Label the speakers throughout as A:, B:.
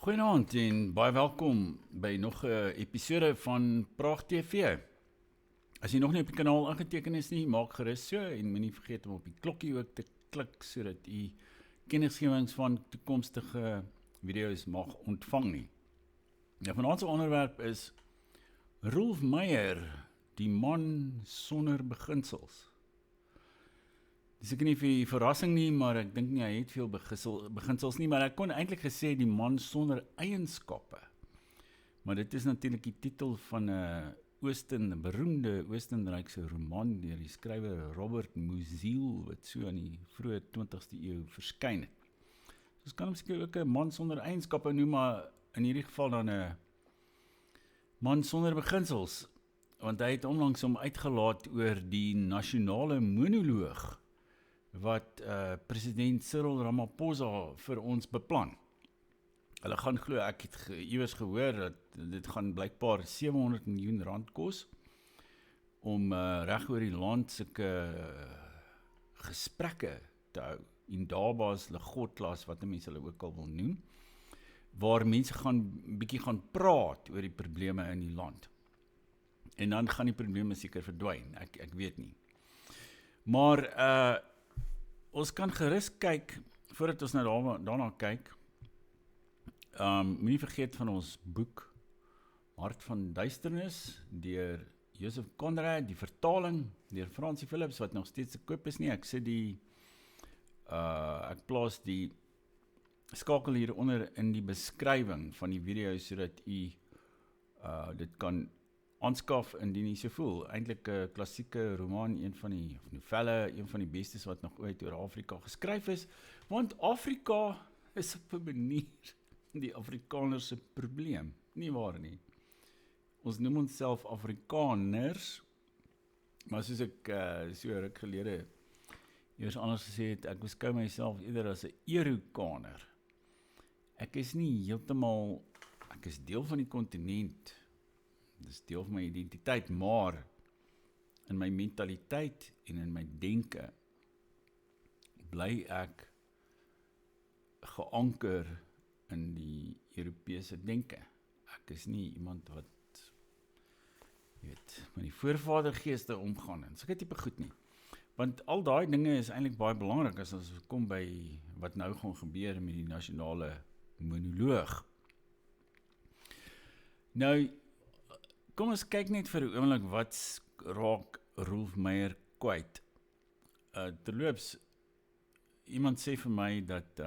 A: Goeienaand en baie welkom by nog 'n episode van Praag TV. As jy nog nie op die kanaal ingeteken is nie, maak gerus so en moenie vergeet om op die klokkie ook te klik sodat u kennisgewings van toekomstige video's mag ontvang nie. Nou, vanaand se onderwerp is Rolf Meyer, die man sonder beginsels. Dis ek nie vir die verrassing nie, maar ek dink nie hy het veel beginsels nie, maar ek kon eintlik gesê die man sonder eienskappe. Maar dit is natuurlik die titel van 'n beroemde Oostenrykse roman deur die skrywer Robert Musil wat so in die vroeë 20ste eeu verskyn het. Dus kan miskien ook 'n man sonder eienskappe noem, maar in hierdie geval dan 'n man sonder beginsels, want hy het onlangs hom uitgelaat oor die nasionale monoloog wat president Cyril Ramaphosa vir ons beplan. Hulle gaan glo, ek het iewers gehoor dat dit gaan blykbaar 700 miljoen rand kos om reg oor die land sulke gesprekke te hou, indabas, legotlas, wat mense hulle ook al wil noem, waar mense bietjie gaan praat oor die probleme in die land. En dan gaan die probleme seker verdwyn, ek weet nie. Maar ons kan gerus kyk, voordat ons daarna kyk, moenie vergeet van ons boek Hart van Duisternis deur Joseph Conrad, die vertaling deur Francie Philips wat nog steeds te koop is nie. Ek sit ek plaas die skakel hieronder in die beskrywing van die video sodat u dit kan aanskaf indien jy so voel. Eintlik 'n klassieke roman, novelle, een van die bestes wat nog ooit oor Afrika geskryf is, want Afrika is op 'n manier die Afrikaners se probleem, nie waar nie. Ons noem onsself Afrikaners, maar soos ek so ruk gelede eers anders gesê het, ek beskou myself eerder as 'n Eurokaner. Ek is deel van die kontinent, dis deel van my identiteit, maar in my mentaliteit en in my denke bly ek geanker in die Europese denke. Ek is nie iemand wat met die voorvadergeeste omgaan en sulke tipe goed nie. Want al daai dinge is eintlik baie belangrik as ons kom by wat nou gaan gebeur met die nasionale monoloog. Nou, kom ons kyk net vir 'n oomblik wat raak Rolf Meyer kwyt. Terloops, iemand sê vir my dat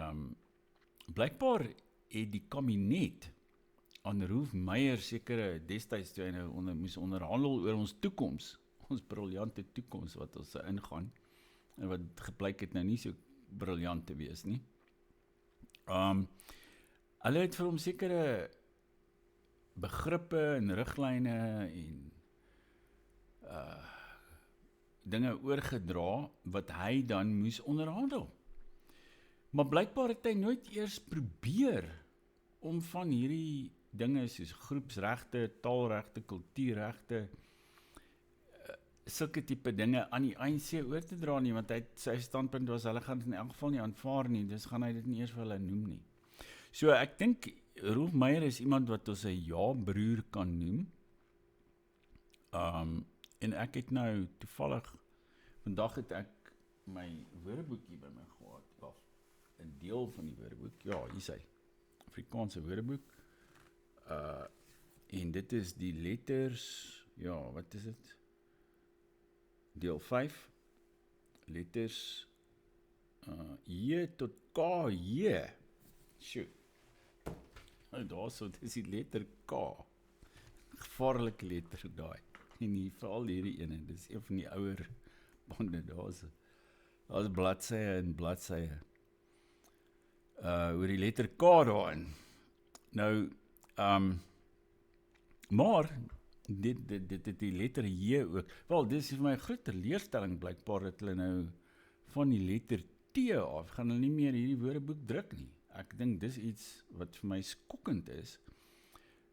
A: blykbaar het die kabinet aan Rolf Meyer sekere destyds toe hy nou moes onderhandel oor ons toekoms, ons briljante toekoms wat ons ingaan, en wat geblyk het nou nie so briljant te wees nie. Hulle het vir hom sekere begrippe en riglyne en dinge oorgedra wat hy dan moes onderhandel. Maar blykbaar het hy nooit eers probeer om van hierdie dinge soos groepsregte, taalregte, kultuurregte, sulke tipe dinge aan die ANC oor te dra nie, want sy standpunt was, hulle gaan dit in elk geval nie aanvaar nie, dus gaan hy dit nie eers vir hulle noem nie. So ek dink Rolf Meyer is iemand wat ons 'n ja-broer kan noem. En ek het nou toevallig, vandag het ek my woordeboekie by my gehad, of 'n deel van die woordeboek, ja, hier is hy, Afrikaanse woordeboek, en dit is die letters, ja, wat is dit? Deel 5, letters, J tot K, J, sjoe, nou daar so, dit is die letter K, gevaarlike letter daai, en veral hierdie ene, dit is een van die ouer bande, daar's bladsye en bladsye, oor die letter K daarin. Nou, maar, dit die letter J ook, wel, dit is vir my 'n groot teleurstelling blykbaar dat hulle nou van die letter T af, gaan hulle nie meer hierdie woordeboek druk nie. Ek dink dis iets wat vir my skokkend is,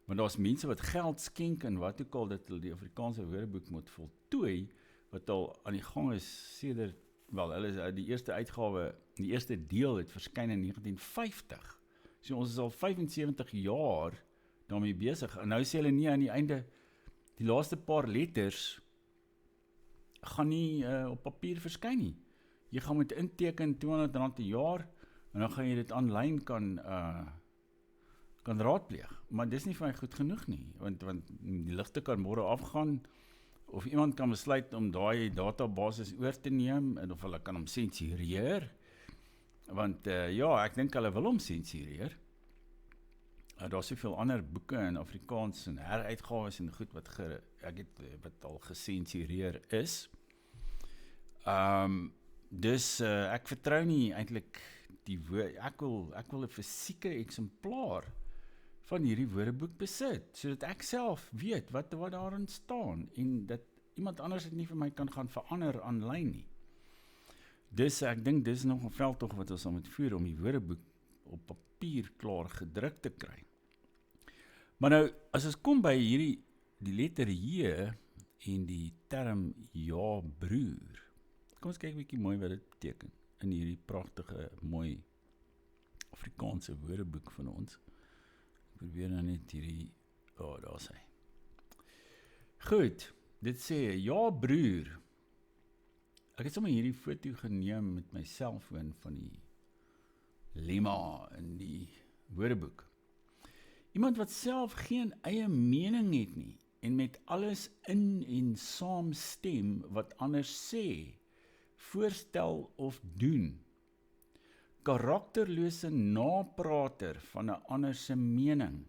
A: want daar's mense wat geld skenk en wat ook al dat hulle die Afrikaanse woordeboek moet voltooi, wat al aan die gang is sedert, wel, hulle is die eerste uitgawe, die eerste deel het verskyn in 1950. So ons is al 75 jaar daarmee besig, en nou sê hulle nie aan die einde, die laaste paar letters gaan nie op papier verskyn nie. Jy gaan moet inteken R200 'n jaar, en dan gaan jy dit aanlyn kan raadpleeg. Maar dis nie vir my goed genoeg nie, want die ligte kan môre afgaan, of iemand kan besluit om daai databasis oor te neem, en of hulle kan hom sensureer, want ja, ek dink hulle wil hom sensureer. Daar is soveel ander boeke in Afrikaans en heruitgawes en goed wat al gesensureer is. Dus ek vertrou nie eintlik die woord, ek wil 'n fisieke eksemplaar van hierdie woordeboek besit, sodat ek self weet wat daarin staan, en dat iemand anders dit nie vir my kan gaan verander aanlyn nie. Dus ek dink dis nog 'n veldtog wat ons moet voer om die woordeboek op papier klaar gedruk te kry. Maar nou, as ons kom by die letter J en die term ja broer, kom ons kyk 'n bietjie mooi wat dit beteken in hierdie pragtige, mooi Afrikaanse woordeboek van ons. Ek probeer nou net hierdie, daar is hy. Goed, dit sê, ja broer. Ek het sommer hierdie foto geneem met my selfoon van die lemma in die woordeboek. Iemand wat self geen eie mening het nie, en met alles in en saamstem wat anders sê, voorstel of doen. Karakterlose naprater van 'n ander se mening.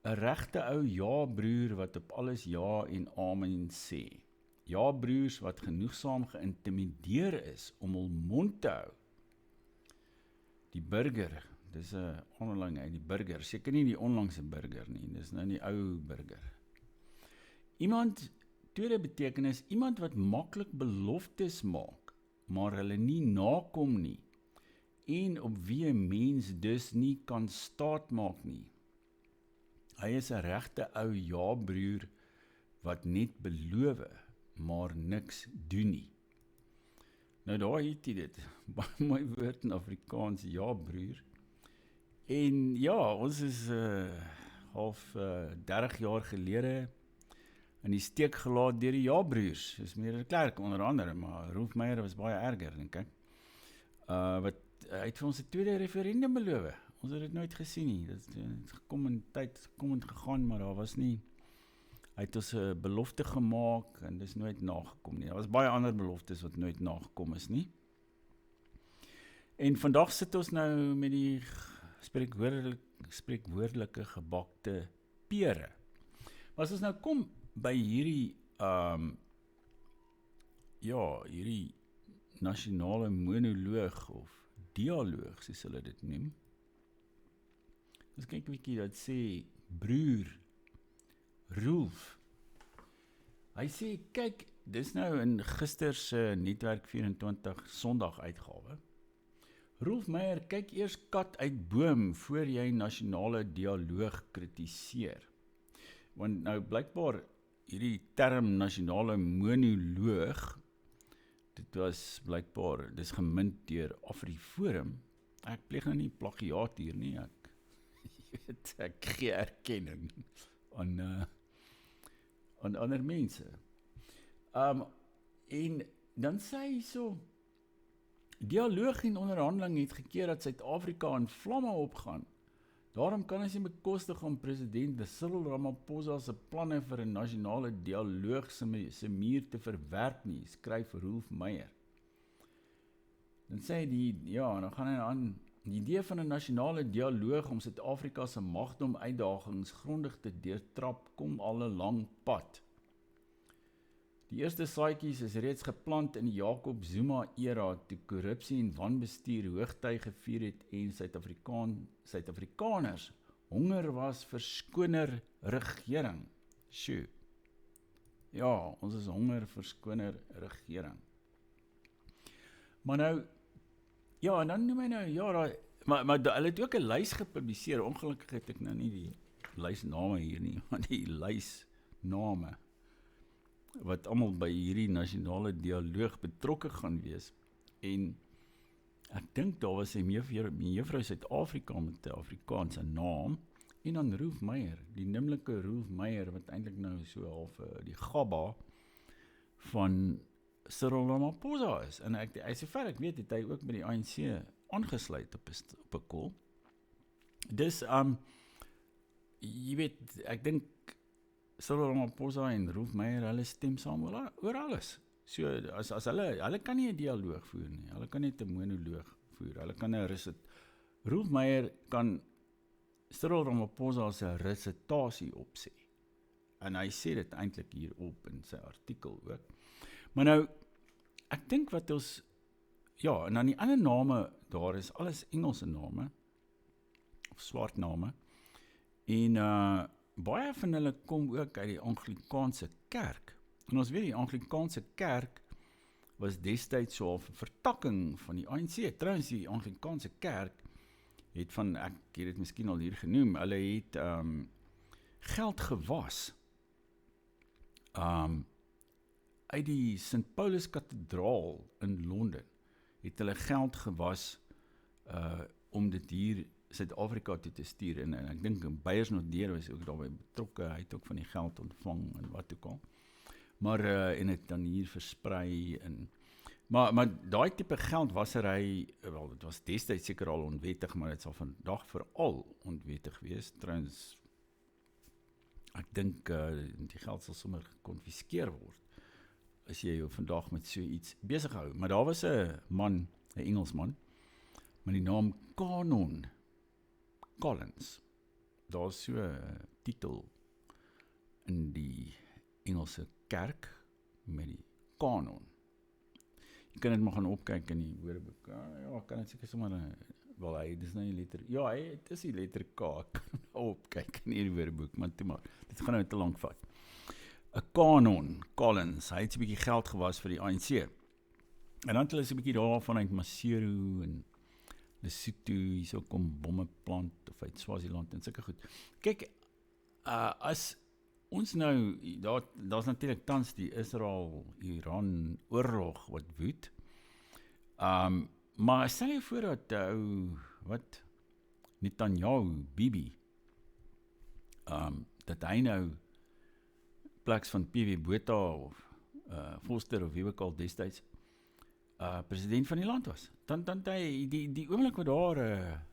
A: 'n regte ou ja-broer wat op alles ja en amen sê. Ja-broers wat genoegsaam geïntimideer is om hul mond te hou. Die burger, dis 'n onderling uit die burger, seker nie die onlangse burger nie, dis nou die ou burger. Iemand, tweede betekenis, iemand wat maklik beloftes maak, maar hulle nie nakom nie, en op wie 'n mens dus nie kan staat maak nie. Hy is 'n regte ou ja-broer wat net beloof, maar niks doen nie. Nou daar het jy dit, baie mooi woord in Afrikaans, ja-broer. En ja, ons is half 30 jaar gelede in die steek gelaat deur die ja-broers. Dis meneer de Klerk onder andere, maar Rolf Meyer was baie erger, dink ek. Wat hy het vir ons 'n tweede referendum beloof. Ons het dit nooit gesien nie. Dit het gekom in tyd, gekom en gegaan, maar daar was nie. Hy het ons 'n belofte gemaak en dis nooit nagekom nie. Daar was baie ander beloftes wat nooit nagekom is nie. En vandag sit ons nou met die spreekwoordelike gebakte pere. Maar as ons nou kom by hierdie hierdie nasionale monoloog of dialoog, soos hulle dit noem. Ons kyk 'n bietjie, dat sê broer Rolf. Hy sê, kyk, dis nou in gister se Netwerk 24 Sondag uitgawe. Rolf Meyer, kyk eers kat uit boom voor jy nasionale dialoog kritiseer. Want nou blykbaar hierdie term nasionale monoloog, dit was blykbaar, dis gemint deur AfriForum. Ek pleeg nou nie plagiaat hier nie, ek gee erkenning aan ander mense. En dan sê hy so, dialoog en onderhandeling het gekeer dat Suid-Afrika in vlamme opgaan. Daarom kan ons nie bekostig om president Cyril Ramaphosa se planne vir 'n nasionale dialoog se muur te verwerp nie, skryf Rolf Meyer. Dan sê hy dan gaan hy aan, die idee van 'n nasionale dialoog om Suid-Afrika se magdom uitdagings grondig te deurtrap kom al 'n lang pad. Die eerste saadjies is reeds geplant in die Jacob Zuma era toe korrupsie en wanbestuur hoogtyd gevier het en Suid-Afrikaners honger was vir skoner regering. Sjoe. Ja, ons is honger vir skoner regering. Maar nou, ja, en dan noem hy nou, maar hulle het ook 'n lys gepubliseer, ongelukkig het ek nou nie die lysname hier nie, maar die lysname, wat almal by hierdie nasionale dialoog betrokke gaan wees. En ek dink daar was 'n mevrou Suid-Afrika met 'n Afrikaanse naam, en dan Rolf Meyer, die nimmerlike Rolf Meyer, wat eintlik nou so half die gabba van Cyril Ramaphosa is. En sover ek weet, het hy ook by die ANC aangesluit op 'n call. Dus, jy weet, ek dink Cyril Ramaphosa en Rolf Meyer, hulle stem saam oor alles. So, as hulle kan nie 'n dialoog voer nie, hulle kan net 'n monoloog voer, hulle kan 'n Rolf Meyer kan Cyril Ramaphosa se resitasie opsê. En hy sê dit eintlik hier op in sy artikel ook. Maar nou, ek dink wat ons, ja, en dan die ander name daar is alles Engelse name, of swart name, en baie van hulle kom ook uit die Anglikaanse kerk. En ons weet die Anglikaanse kerk was destyds so 'n vertakking van die ANC. Trouwens, die Anglikaanse kerk het van, ek het dit miskien al hier genoem, hulle het geld gewas uit die St. Paulus Kathedraal in Londen, het hulle geld gewas om dit hier Suid-Afrika toe te stuur, en ek dink Beiersnoddeer was ook daarbij betrokke, hy het ook van die geld ontvang en wat ook al, maar en het dan hier versprei, maar daai tipe geldwasery, wel, dit was destyds seker al onwettig, maar dit sal vandag veral onwettig wees. Trouwens, ek dink die geld sal sommer gekonfiskeer word, as jy jou vandag met so iets besig hou. Maar daar was 'n man, 'n Engelsman, met die naam Canon Collins. Daar is so 'n titel in die Engelse kerk met die kanon. Jy kan dit maar gaan opkyk in die Woordeboek. Ja, kan dit seker sommer, wel hy, dis nou die letter, ja, het is die letter K, ek kan opkyk in die Woordeboek, maar toe maar, dit gaan nou te lank vat. 'n Canon Collins, hy het so 'n bietjie geld gewas vir die ANC. En dan het hulle so 'n bietjie daar vanuit Maseru en Lesotho, hier so kom bomme plant, of uit Swaziland en sulke goed. Kyk, as ons nou, daar's natuurlik tans die Israel-Iran oorlog wat woed, maar stel jy voor dat Netanyahu, Bibi, dat hy nou pleks van PW Botha of Foster of wie ook al destyds president van die land was. Dan hy, die oomblik wat daar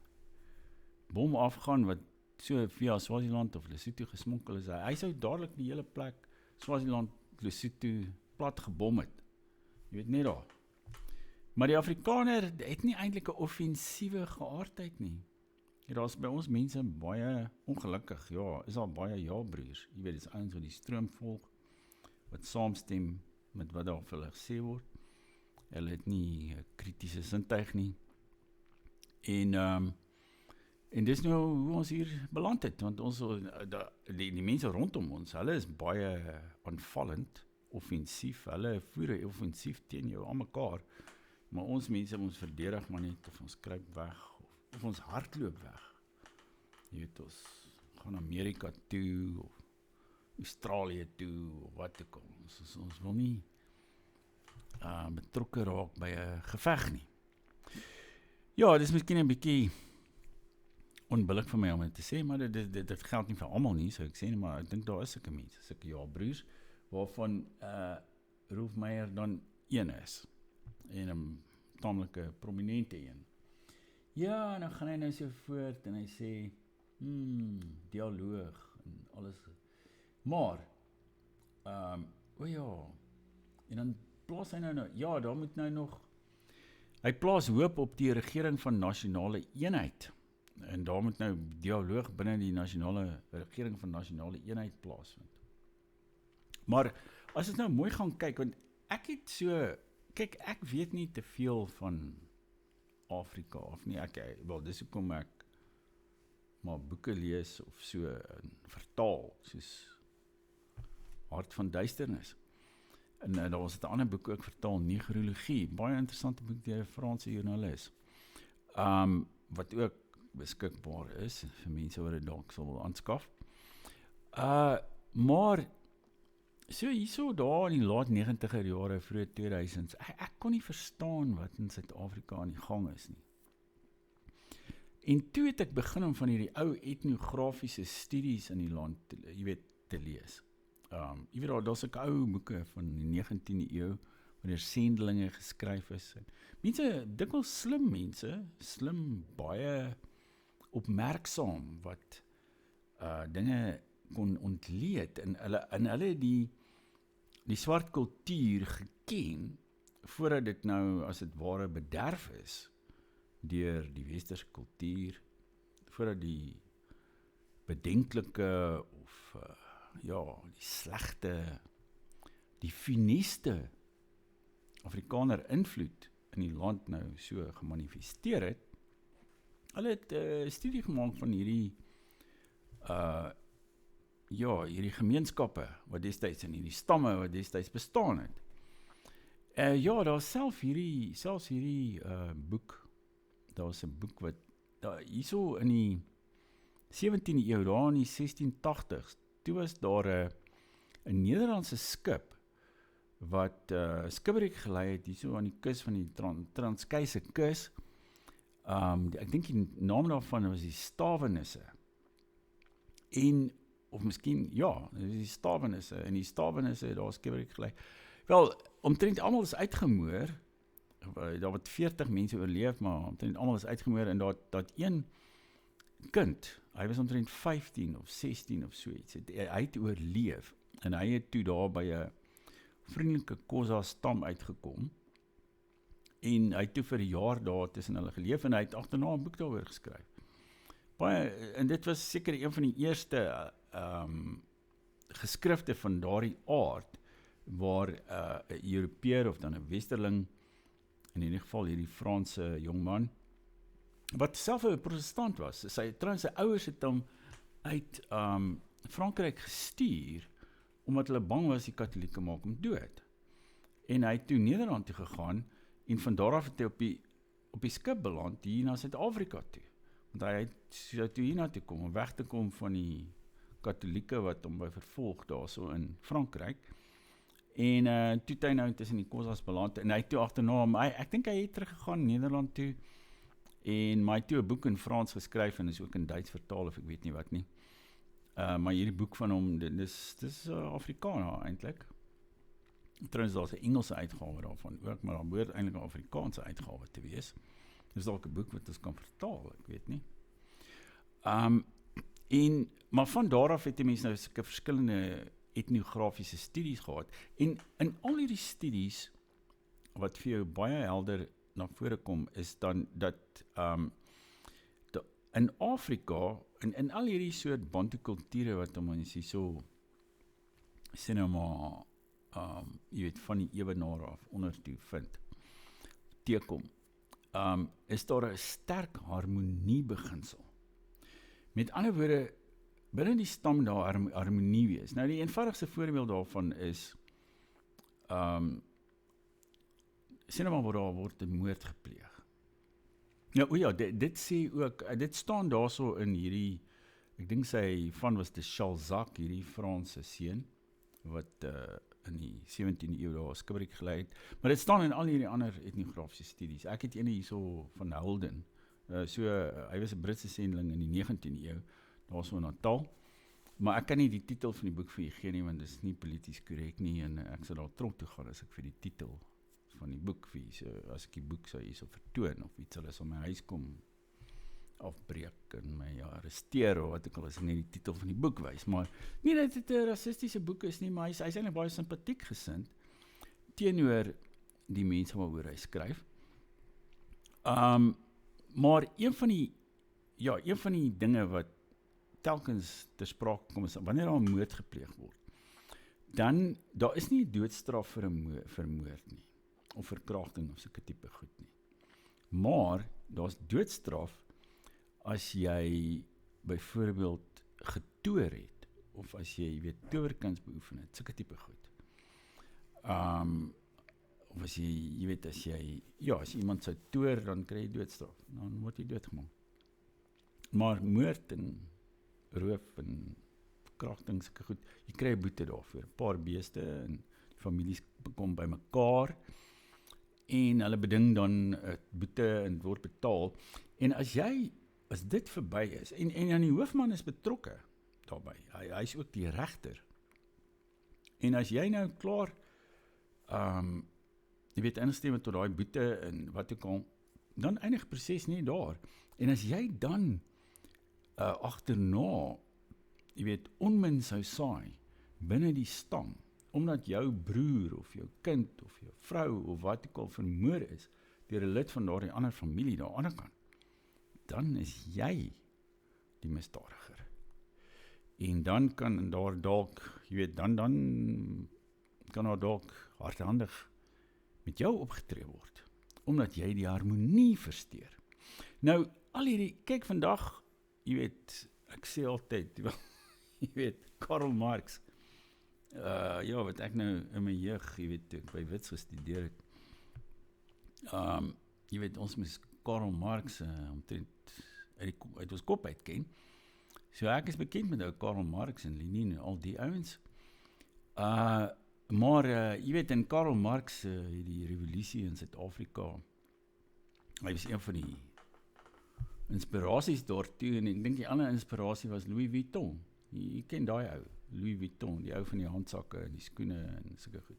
A: bom afgaan wat so via Swaziland of Lesotho gesmokkel is, hy sou dadelik die hele plek Swaziland, Lesotho plat gebom het. Jy weet net daar. Maar die Afrikaner het nie eintlik 'n offensiewe geaardheid nie. Ja, daar's by ons mense baie ongelukkig, ja, is al baie ja-broers. Jy weet, dis ouens wat die stroom volg, wat saamstem met wat daar vir hulle gesê word. Hulle het nie kritiese sintuig nie. En dis nou hoe ons hier beland het, want ons, die mense rondom ons, hulle is baie aanvallend, offensief, hulle voer 'n offensief teen jou aan mekaar, maar ons mense, ons verdedig maar net, of ons kruip weg, of ons hardloop weg. Jy weet, ons gaan Amerika toe, of Australië toe, of wat ook al. Ons wil nie betrokke raak by 'n geveg nie. Ja, dit is miskien 'n bietjie onbillik vir my om dit te sê, maar dit geld nie vir almal nie, sou ek sê, maar ek dink daar is sulke mense, sulke ja-broers, waarvan Rolf Meyer dan een is, en 'n tamelike prominente een. Ja, en dan gaan hy nou so voort, en hy sê, dialoog, en alles, maar, ja, en dan plaas hy nou, ja, daar moet nou nog, hy plaas hoop op die regering van nasionale eenheid, en daar moet nou dialoog binne die regering van nasionale eenheid plaasvind. Maar, as ons nou mooi gaan kyk, want ek het so, kyk, ek weet nie te veel van Afrika, of nie, wel, dis hoekom ek maar boeke lees, of so, vertaal, soos Hart van Duisternis. En daar was het 'n ander boek ook vertaal, Negrologie, baie interessante boek deur 'n Franse joernalis, wat ook beskikbaar is, vir mense wat dit dalk sal wil aanskaf. Maar, So hierso daar in die laat 90er jare, vroeg 2000s, ek kon nie verstaan wat in Suid-Afrika aan die gang is nie. En toe het ek begin om van hierdie ou etnografiese studies in die land, te lees. Jy weet daar's ook ou boeke van die 19de eeu, wanneer sendelinge geskryf is. Mense, dikwels slim mense, baie opmerksaam, wat dinge kon ontleed, en hulle die swart kultuur geken, voordat dit nou as dit ware bederf is, deur die westerse kultuur, voordat die bedenklike, of die slegte, die funeste Afrikaner invloed in die land nou so gemanifesteer het. Hulle het studie gemaak van hierdie hierdie gemeenskappe wat destyds in hierdie stamme wat destyds bestaan het. Daar's selfs hierdie boek. Daar's 'n boek wat hierso in die 17de eeu, daar in die 1680s, toe was daar 'n Nederlandse skip wat skipbreuk gelei het hierso aan die kus van die Transkeise kus. Ek dink die naam daarvan was die Stawenisse. Of miskien, die Stawenisse, en die Stawenisse het daar skipbreuk gelei. Wel, omtrent almal is uitgemoor, daar wat 40 mense oorleef, maar omtrent almal is uitgemoor, en dat een kind, hy was omtrent 15 of 16 of so iets, hy het oorleef, en hy het toe daar by 'n vriendelike Xhosa stam uitgekom, en hy het toe vir 'n jaar daar tussen hulle geleef, en hy het agterna 'n boek daaroor geskryf. En dit was seker een van die eerste geskrifte van daardie aard, waar 'n Europeër of dan 'n Westerling, in ieder geval hierdie Franse jongman, wat self 'n protestant was. Sy ouers het hom uit Frankryk gestuur, omdat hulle bang was die Katolieke maak hom dood. En hy het toe Nederland toe gegaan, en van daar af het hy op die skip beland, hier na Suid-Afrika toe. Want hy sou toe hier na toe kom, om weg te kom van die Katolieke wat hom by vervolg daar so in Frankryk. En toe het hy nou tussen die Xhosas beland, en hy het toe agterna, ek dink hy het teruggegaan Nederland toe, maar hy het toe 'n boek in Frans geskryf, en is ook in Duits vertaal, of ek weet nie wat nie. Maar hierdie boek van hom, dis Afrikaner eintlik. Trouwens, daar's 'n Engelse uitgawe daarvan ook, maar daar behoort eintlik 'n Afrikaanse uitgawe te wees. Dis dalk 'n boek wat ons kan vertaal, ek weet nie. Maar van daar af het die mense nou sulke verskillende etnografiese studies gehad, en in al hierdie studies, wat vir jou baie helder na vore kom, is dan dat in Afrika, in al hierdie soort Bantu kulture wat ons hier so, sê nou maar, jy weet, van die ewenaar af ondertoe vind, teekom, is daar 'n sterk harmoniebeginsel. Met ander woorde, binne die stam daar harmonie wees. Nou die eenvoudigste voorbeeld daarvan is, sê nou maar waar daar word 'n moord gepleeg. Dit sê ook, dit staan daarso in hierdie, ek dink sy van was de Chalzac, hierdie Franse seun, wat in die 17de eeu daar skipbreuk gelei het, maar dit staan in al hierdie ander etnografiese studies. Ek het ene hierso van Holden, hy was 'n Britse sendeling in die 19de eeu, daar so in Natal, maar ek kan nie die titel van die boek vir jy gee nie, want dit is nie polities korrek nie, en ek sal daar tronk toe gaan as ek vir die titel van die boek vir jy, so as ek die boek sou hierso vertoon, of iets, hulle sal my huis kom afbreek en my arresteer, of wat ek al, as ek nie die titel van die boek wys, maar nie dat dit 'n rassistiese boek is nie, maar hy is eintlik baie sympathiek gesind teenoor die mense waaroor hy skryf. Maar een van die dinge wat telkens ter sprake kom is, wanneer daar 'n moord gepleeg word, dan, daar is nie 'n doodstraf vir 'n moord nie, of verkrachting of sulke tipe goed nie. Maar, daar's doodstraf as jy byvoorbeeld getoer het, of as jy towerkuns beoefen het, sulke tipe goed. Of as jy as iemand sou toer, dan kry jy doodstraf, dan word jy doodgemaak. Maar moord en roof en verkrachting, sulke goed. Jy kry 'n boete daarvoor. 'n Paar beeste en die families kom by mekaar en hulle beding dan 'n boete en word betaal. En as dit verby is, en die hoofman is betrokke daarbij, hy is ook die regter. En as jy nou klaar, jy weet, instem tot daai boete en wat ook al, dan eindig proses nie daar. En as jy dan agterna, jy weet, onmin sou saai binne die stam, omdat jou broer of jou kind of jou vrou of wat ook al vermoor is deur 'n lid van daardie ander familie daar aan die ander kant, dan is jy die misdadiger. En dan kan daar dalk, jy weet, dan kan daar dalk hardhandig met jou opgetree word, omdat jy die harmonie versteur. Nou, al hierdie, kyk vandag, jy weet, ek sê altyd, jy weet, Karl Marx, ja, wat ek nou in my jeug, jy weet, ek by Wits gestudeer het, jy weet, ons moes Karl Marx omtrent uit ons kop uitken. So ek is bekend met ou Karl Marx en Lenin en al die ouens. Maar jy weet, in Karl Marx, die revolusie in Suid-Afrika, hy was een van die inspirasies daartoe, en ek dink die ander inspirasie was Louis Vuitton. Jy ken daai ou, Louis Vuitton, die ou van die handsakke en die skoene en sulke goed.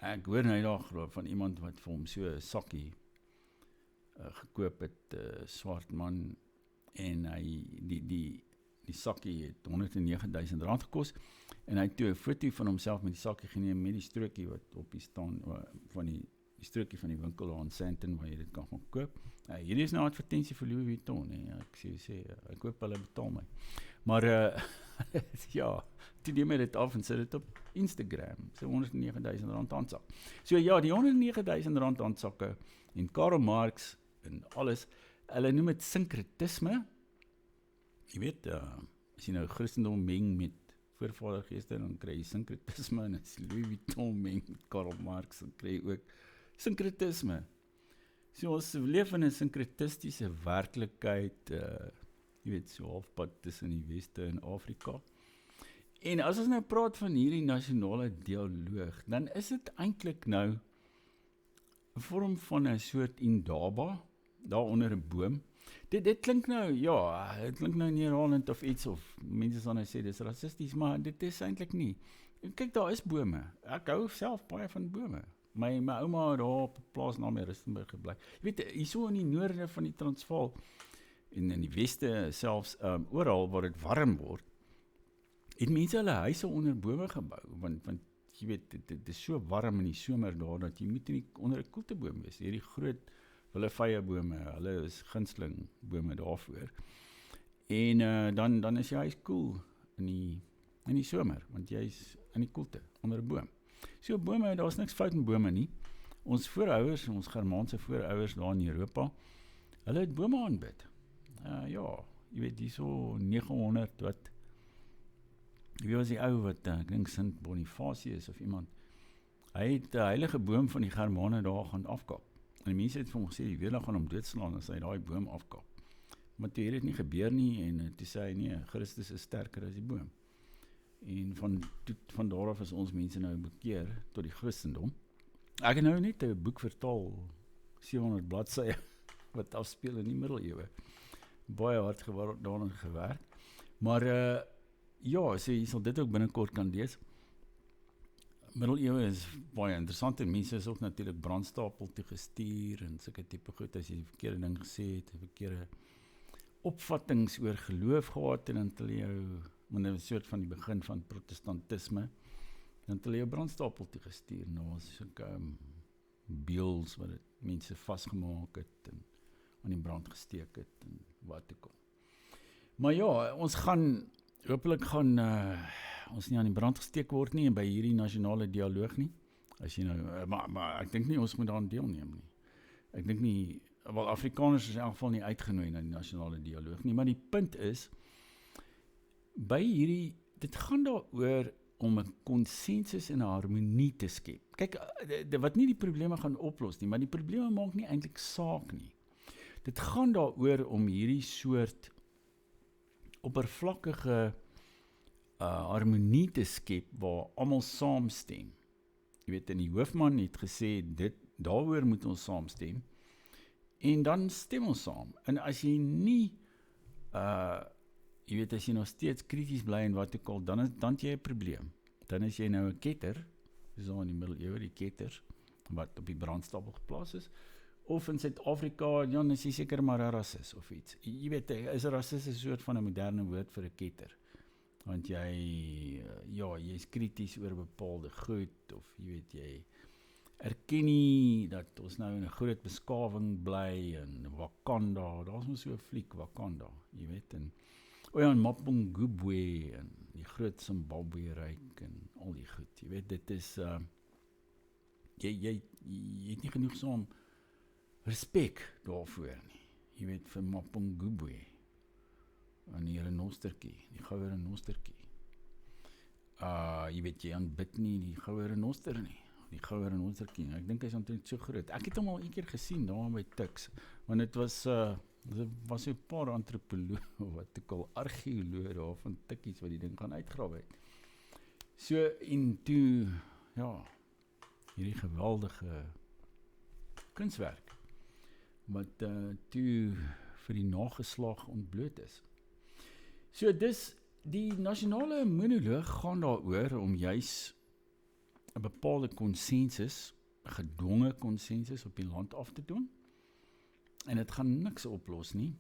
A: Ek hoor nou daar van iemand wat vir hom so 'n sakkie gekoop het, swart man, en hy, die sakkie het R109.000 gekos, en hy het toe 'n foto van homself met die sakkie geneem, met die strokie wat op die staan, van die strokie van die winkel aan Sandton, waar jy dit kan gaan koop. Hierdie is nou 'n advertensie vir Louis Vuitton, ek sê, ek hoop hulle betaal my. Maar, ja, toe neem hy dit af en sit dit op Instagram, so R109.000 handsak. So ja, die R109.000 handsakke, en Karl Marx, en alles, hulle noem het synkretisme. Jy weet, as jy nou Christendom meng met voorvadergeeste, dan kry jy synkretisme, en as jy Louis Vuitton meng met Karl Marx, dan kry jy ook synkretisme. So ons leef in 'n synkretistiese werklikheid, jy weet, so halfpad tussen die Weste en Afrika. En as ons nou praat van hierdie nasionale dialoog, dan is dit eintlik nou 'n vorm van 'n soort indaba, daar onder 'n boom. Dit klink nou, ja, dit klink nou neerhalend of iets, of mense sal nou sê, dis rassisties, maar dit is eintlik nie. Kyk, daar is bome. Ek hou self baie van bome. My ouma daar op 'n plaas naam Rustenburg gebly. Jy weet, hier so in die noorde van die Transvaal, en in die weste selfs, oral waar dit warm word, het mense hulle huise onder bome gebou, want jy weet, dit is so warm in die somer daar, dat jy moet onder 'n koelteboom wees. Hierdie groot willevye-bome, hulle is gunsteling bome daarvoor. En dan is jy huis koel in die somer, want jy is in die koelte, onder 'n boom. So bome, daar is niks fout met bome nie. Ons voorouers, ons Germaanse voorouers daar in Europa, hulle het bome aanbid. Ja, jy weet, die so 900 wat, wie was die ou wat, ek dink Sint Bonifatius of iemand, hy het die heilige boom van die Germane daar gaan afkap. En die mense het vir hom gesê, die weerlig gaan hom doodslaan as hy daai boom afkap. Maar toe het dit nie gebeur nie, en toe sê hy, nee, Christus is sterker as die boom. En van daar af is ons mense nou bekeer tot die Christendom. Ek het nou net 'n boek vertaal, 700 bladsye, wat afspeel in die middeleeue. Baie hard daaraan gewerk. Maar ja, so jy sal dit ook binnekort kan lees. Middeleeue is baie interessant, en mense is ook natuurlik brandstapel toe gestuur, en sulke tipe goed, as jy die verkeerde ding gesê het, verkeerde opvattings oor geloof gehad, en dan het hulle jou, met 'n soort van die begin van protestantisme, dan het hulle jou brandstapel toe gestuur, nou was sulke beels wat het mense vasgemaak het, en aan die brand gesteek het, en wat ook al. Maar ja, ons gaan, hopelik gaan ons nie aan die brand gesteek word nie, en by hierdie nasionale dialoog nie, as jy nou, maar ek dink nie ons moet daaraan deelneem nie. Ek dink nie, wel Afrikaners is in elk geval nie uitgenooi na die nasionale dialoog nie, maar die punt is, by hierdie, dit gaan daaroor om 'n konsensus en 'n harmonie te skep. Kyk, wat nie die probleme gaan oplos nie, maar die probleme maak nie eintlik saak nie. Dit gaan daaroor om hierdie soort oppervlakkige harmonie te skep waar almal saamstem. Jy weet, en die hoofman het gesê, daaroor moet ons saamstem, en dan stem ons saam. En as jy nie, jy weet, as jy nog steeds krities bly en wat ook al, dan het jy 'n probleem. Dan is jy nou 'n ketter, dis al in die middeleeue, die ketters, wat op die brandstapel geplaas is, of in Suid-Afrika, dan is jy seker maar 'n rasis of iets. Jy weet, is 'n rasis 'n soort van 'n moderne woord vir 'n ketter. Want jy is krities oor bepaalde goed, of jy weet, jy erken nie dat ons nou in 'n groot beskawing bly, en Wakanda, daar is mos so 'n fliek, Wakanda, jy weet, en en Mapungubwe, en die groot Zimbabwe-ryk, en al die goed, jy weet, dit is, jy het nie genoegsaam respek daarvoor nie, jy weet, vir Mapungubwe, en die renostertjie, die goue renostertjie. Jy weet, jy aanbid nie die goue renoster nie, die goue renostertjie. Ek dink hy is omtrent so groot. Ek het hom al 'n keer gesien daar by Tuks, want dit was so 'n paar antropoloë, wat ek al argeoloë daar van Tikkies wat die ding gaan uitgrawe het. So, en toe, hierdie geweldige kunswerk, wat toe vir die nageslag ontbloot is. So dis, die nasionale monoloog gaan daaroor om juis 'n bepaalde konsensus, 'n gedwonge konsensus op die land af te doen. En dit gaan niks oplos nie.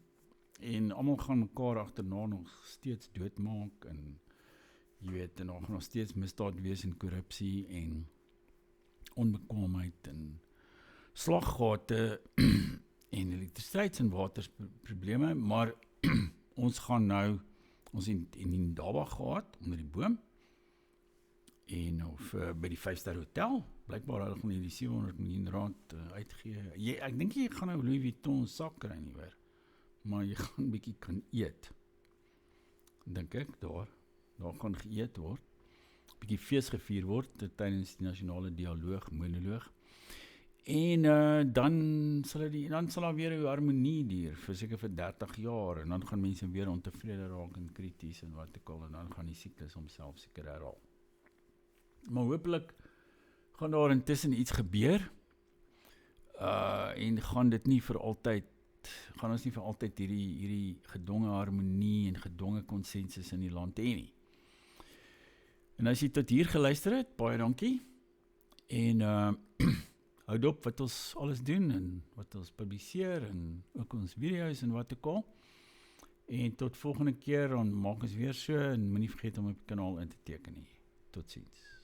A: En almal gaan mekaar agterna nog steeds doodmaak, en jy weet, en nog steeds misdaad wees en korrupsie en onbekwaamheid en slaggate en elektrisiteits- en waterprobleme, maar ons gaan nou, ons het in Indaba gehad, onder die boom, en of by die 5-ster hotel, blykbaar hulle gaan die 700 miljoen rand uitgee. Ek dink jy gaan nou Louis Vuitton sak kry nie hoor, maar jy gaan 'n bietjie kan eet, dink ek, daar gaan geëet word, 'n bietjie fees gevier word, tydens die nasionale monoloog, en dan sal daar weer 'n harmonie duur, vir 30 jaar, en dan gaan mense weer ontevrede raak en krities en wat ek al, en dan gaan die siklus homself seker herhaal. Maar hopelik gaan daar intussen iets gebeur, en gaan ons nie vir altyd hierdie gedwonge harmonie en gedwonge konsensus in die land hê nie. En as jy tot hier geluister het, baie dankie, en hou dop wat ons alles doen, en wat ons publiseer, en ook ons video's en wat ook al. En tot volgende keer, dan maak ons weer so, en moenie vergeet om op die kanaal in te teken nie. Totsiens.